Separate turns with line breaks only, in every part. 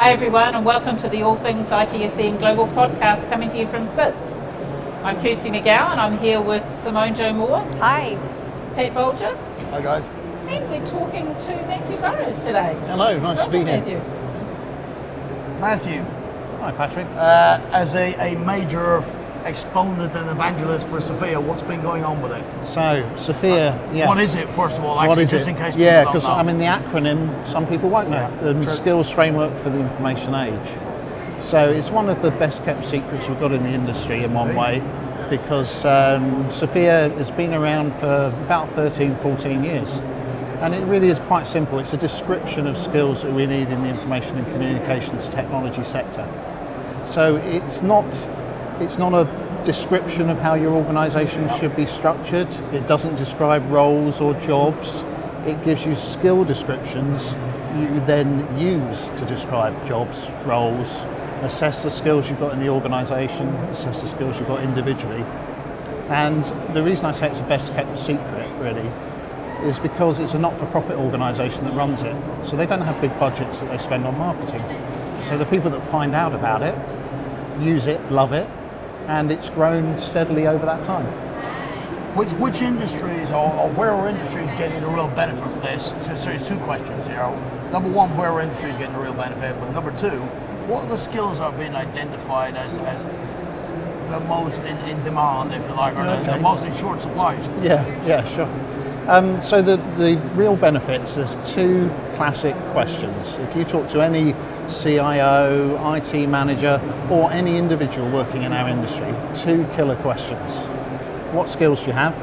Hi everyone, and welcome to the All Things ITSM Global Podcast coming to you from SITS. I'm Kirsty McGowan, and I'm here with Simone Jo Moore.
Hi.
Pete Bolger.
Hi guys.
And we're talking to Matthew Burrows today.
Hello, nice to be here.
Matthew,
Hi Patrick.
as a major exponent and evangelist for Sophia, what's been going on with it?
So, Sophia,
What is it, first of all,
What
actually,
is
just
it?
in case people
Yeah,
don't
because
know?
I mean the acronym, some people won't know. The
true.
Skills Framework for the Information Age. So it's one of the best kept secrets we've got in the industry in one way, because Sophia has been around for about 13, 14 years. And it really is quite simple. It's a description of skills that we need in the information and communications technology sector. So it's not a description of how your organisation should be structured. It doesn't describe roles or jobs. It gives you skill descriptions you then use to describe jobs, roles, assess the skills you've got in the organisation, assess the skills you've got individually. And the reason I say it's a best kept secret really is because it's a not-for-profit organisation that runs it. So they don't have big budgets that they spend on marketing. So the people that find out about it, use it, love it, and it's grown steadily over that time.
Which industries or where are industries getting the real benefit from this? So there's two questions here. Number one, where are industries getting the real benefit? But number two, what are the skills that are being identified as the most in demand, if you like, or the most in short supply?
Yeah, sure. So the real benefits, there's two classic questions. If you talk to any CIO, IT manager, or any individual working in our industry, two killer questions. What skills do you have?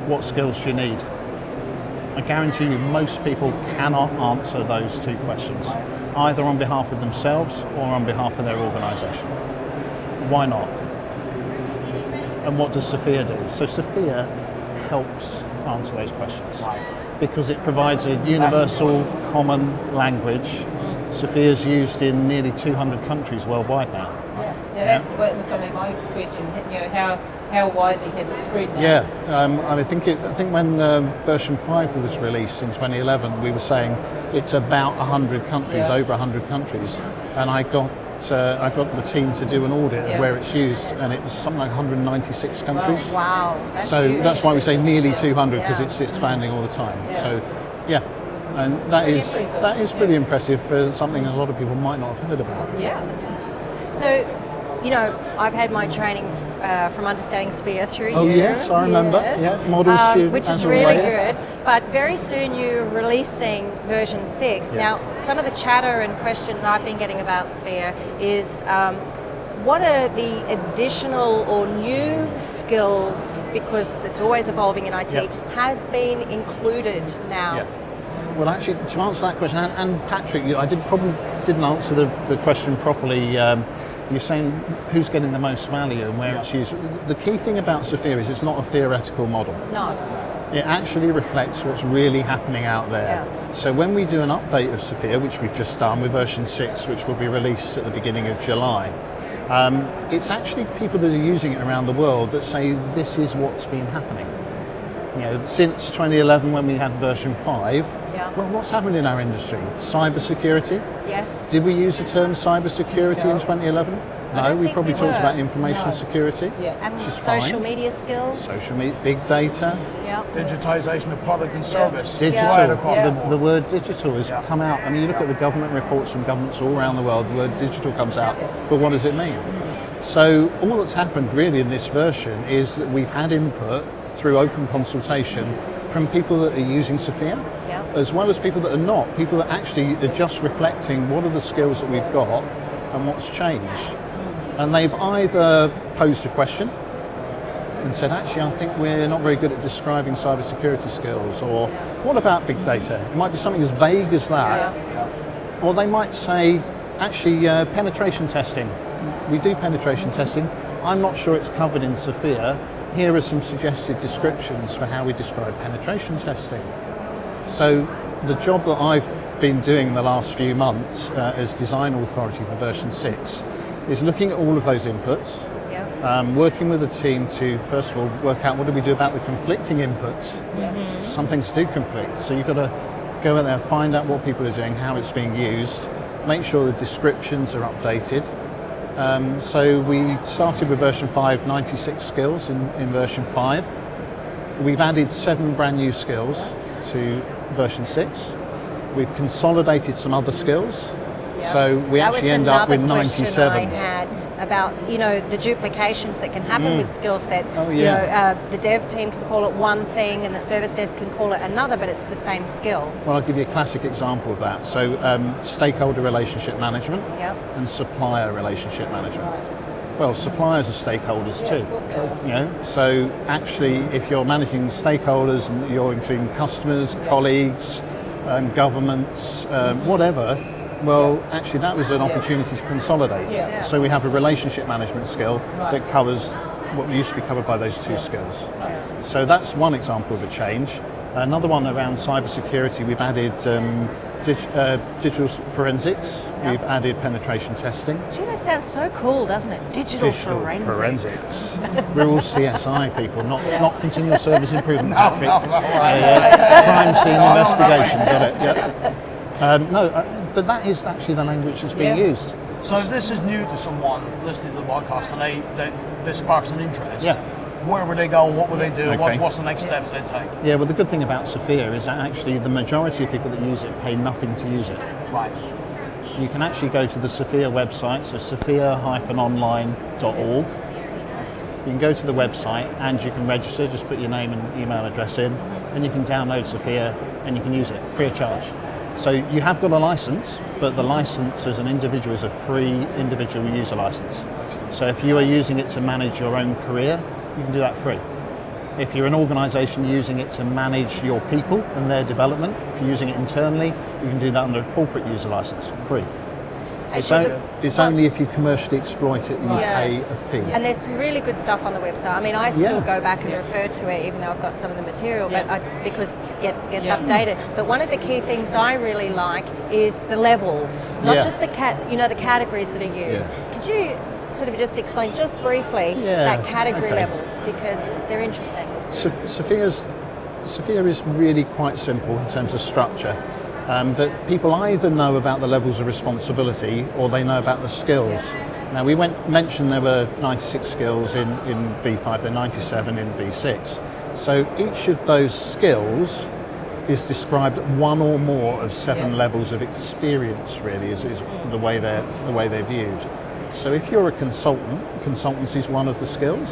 What skills do you need? I guarantee you most people cannot answer those two questions, either on behalf of themselves or on behalf of their organisation. Why not? And what does Sophia do? So Sophia helps answer those questions because it provides a universal common language. Sophia's used in nearly 200 countries worldwide now.
Yeah, that's what was going to be my question. You know, how widely has it spread now?
Yeah, I think when version 5 was released in 2011, we were saying it's about 100 countries, over 100 countries, and I got the team to do an audit of where it's used, and it was something like 196 countries.
Wow, that's
So
huge.
that's why we say nearly 200 because it's expanding all the time. So, yeah, and that is pretty impressive for something a lot of people might not have heard about.
Yeah.
So, you know, I've had my training from Understanding Sphere through
Oh
you.
yes, I remember. Yeah, model student,
which is
as
really
always.
good. But very soon you're releasing version 6.
Yeah.
Now, some of the chatter and questions I've been getting about Sphere is what are the additional or new skills, because it's always evolving in IT, has been included now?
Yeah. Well, actually, to answer that question, and Patrick, I probably didn't answer the question properly. You're saying who's getting the most value and where it's used. The key thing about Sophia is it's not a theoretical model.
No.
It actually reflects what's really happening out there.
Yeah.
So when we do an update of Sophia, which we've just done with version 6, which will be released at the beginning of July, it's actually people that are using it around the world that say this is what's been happening. You know, since 2011 when we had version 5, well, what's happened in our industry? Cybersecurity?
Yes.
Did we use the term cybersecurity in 2011? No, we probably talked about information security.
Yeah.
And
which is
social
fine.
media skills?
Social media, big data.
Yeah.
Digitization of product and service.
Digital.
Right across the board.
The word digital has come out. I mean, you look at the government reports from governments all around the world, the word digital comes out. But what does it mean? So all that's happened really in this version is that we've had input through open consultation from people that are using Sophia, as well as people that are not, people that actually are just reflecting what are the skills that we've got and what's changed. And they've either posed a question and said, actually, I think we're not very good at describing cybersecurity skills, or what about big data? It might be something as vague as that. Or they might say, actually, penetration testing. We do penetration testing. I'm not sure it's covered in Sophia. Here are some suggested descriptions for how we describe penetration testing. So the job that I've been doing in the last few months as design authority for version 6 is looking at all of those inputs, working with the team to first of all work out what do we do about the conflicting inputs. Some things do conflict, so you've got to go in there, find out what people are doing, how it's being used, make sure the descriptions are updated. So we started with version 5, 96 skills in version 5. We've added 7 brand new skills to version 6. We've consolidated some other skills. So we actually end up with 97.
That was another question I had about, the duplications that can happen with skill sets.
Oh, yeah.
The dev team can call it one thing and the service desk can call it another, but it's the same skill.
Well, I'll give you a classic example of that. So stakeholder relationship management and supplier relationship management. Well, suppliers are stakeholders too. So actually, if you're managing stakeholders and you're including customers, colleagues, governments, whatever, well, actually that was an opportunity to consolidate. So we have a relationship management skill that covers what used to be covered by those 2 skills. So that's one example of a change. Another one around cybersecurity, we've added digital forensics, we've added penetration testing.
Gee, that sounds so cool, doesn't it? Digital forensics.
We're all CSI people, not continuous service improvement.
No,
Patrick.
right.
Crime scene investigation, got it, but that is actually the language that's being used.
So if this is new to someone listening to the podcast and this sparks an interest, where would they go? What would they do?
Okay.
What's the next steps they take?
Yeah, well, the good thing about Sophia is that actually the majority of people that use it pay nothing to use it.
Right.
You can actually go to the Sophia website, so sophia-online.org. You can go to the website and you can register, just put your name and email address in, and you can download Sophia and you can use it free of charge. So you have got a license, but the license as an individual is a free individual user license. So if you are using it to manage your own career, you can do that free. If you're an organisation using it to manage your people and their development, if you're using it internally, you can do that under a corporate user license, free. It's only if you commercially exploit it that you pay a fee.
And there's some really good stuff on the website. I mean, I still go back and refer to it, even though I've got some of the material, but because it gets updated. But one of the key things I really like is the levels, not just the the categories that are used. Could you sort of just explain just briefly that category levels, because they're interesting?
Sophia is really quite simple in terms of structure. But people either know about the levels of responsibility or they know about the skills. Now we mentioned there were 96 skills in V5, there are 97 in V6. So each of those skills is described at one or more of 7 levels of experience, really, is the way they're viewed. So if you're a consultant, consultancy is one of the skills.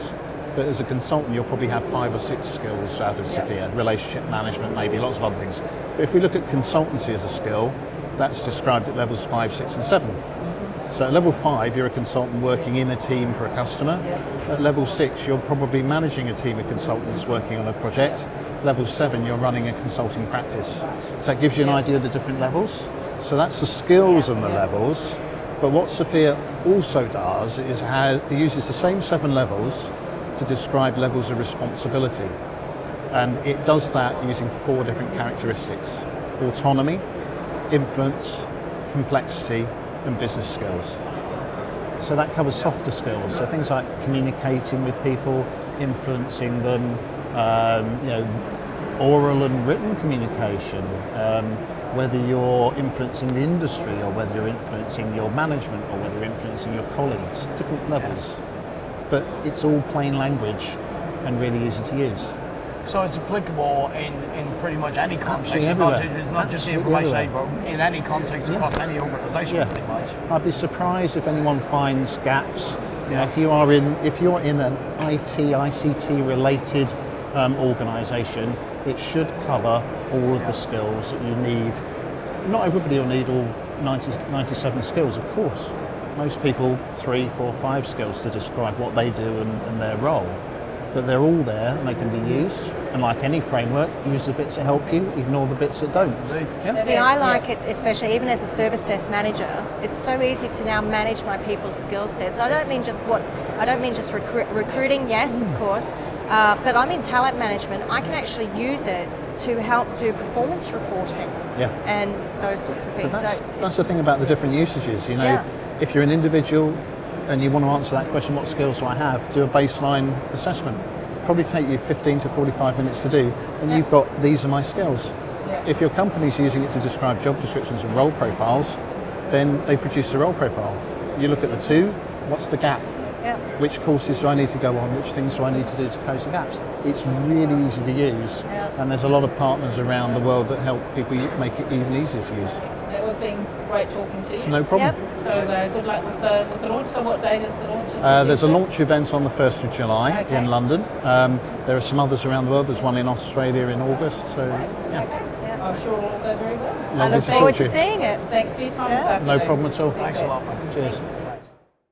But as a consultant, you'll probably have 5 or 6 skills out of Sophia. Relationship management, maybe lots of other things. But if we look at consultancy as a skill, that's described at levels 5, 6, and 7. So at level 5, you're a consultant working in a team for a customer. At level 6, you're probably managing a team of consultants working on a project. Level 7, you're running a consulting practice. So that gives you an idea of the different levels. So that's the skills and the levels. But what Sophia also does is it uses the same 7 levels to describe levels of responsibility. And it does that using 4 different characteristics: autonomy, influence, complexity, and business skills. So that covers softer skills, so things like communicating with people, influencing them, oral and written communication, whether you're influencing the industry or whether you're influencing your management or whether you're influencing your colleagues, different levels. But it's all plain language and really easy to use.
So it's applicable in pretty much any context.
Absolutely
It's not just the information age, but in any context across any organisation, pretty much.
I'd be surprised if anyone finds gaps. If you're in an ICT related organisation, it should cover all of the skills that you need. Not everybody will need all 97 skills, of course. Most people 3, 4, 5 skills to describe what they do and their role. But they're all there and they can be used. And like any framework, use the bits that help you, ignore the bits that don't.
See, I like it, especially even as a service desk manager. It's so easy to now manage my people's skill sets. I don't mean just recruiting, yes, of course, but I mean talent management. I can actually use it to help do performance reporting and those sorts of things.
That's the thing about the different usages. If you're an individual and you want to answer that question, what skills do I have? Do a baseline assessment. Probably take you 15 to 45 minutes to do, and you've got, these are my skills. If your company's using it to describe job descriptions and role profiles, then they produce a role profile. You look at the two, what's the gap?
Yeah.
Which courses do I need to go on? Which things do I need to do to close the gaps? It's really easy to use, and there's a lot of partners around the world that help people make it even easier to use.
It was been great talking to you.
No problem.
Yep.
So good luck with the launch. So what date is the launch?
There's a launch event on the 1st of July in London. There are some others around the world. There's one in Australia in August. So yeah.
Yeah.
I'm sure it'll all go very well.
I look forward to seeing it.
Thanks for your time
Yeah.
this afternoon.
No problem at all.
Thanks a lot, man.
Cheers.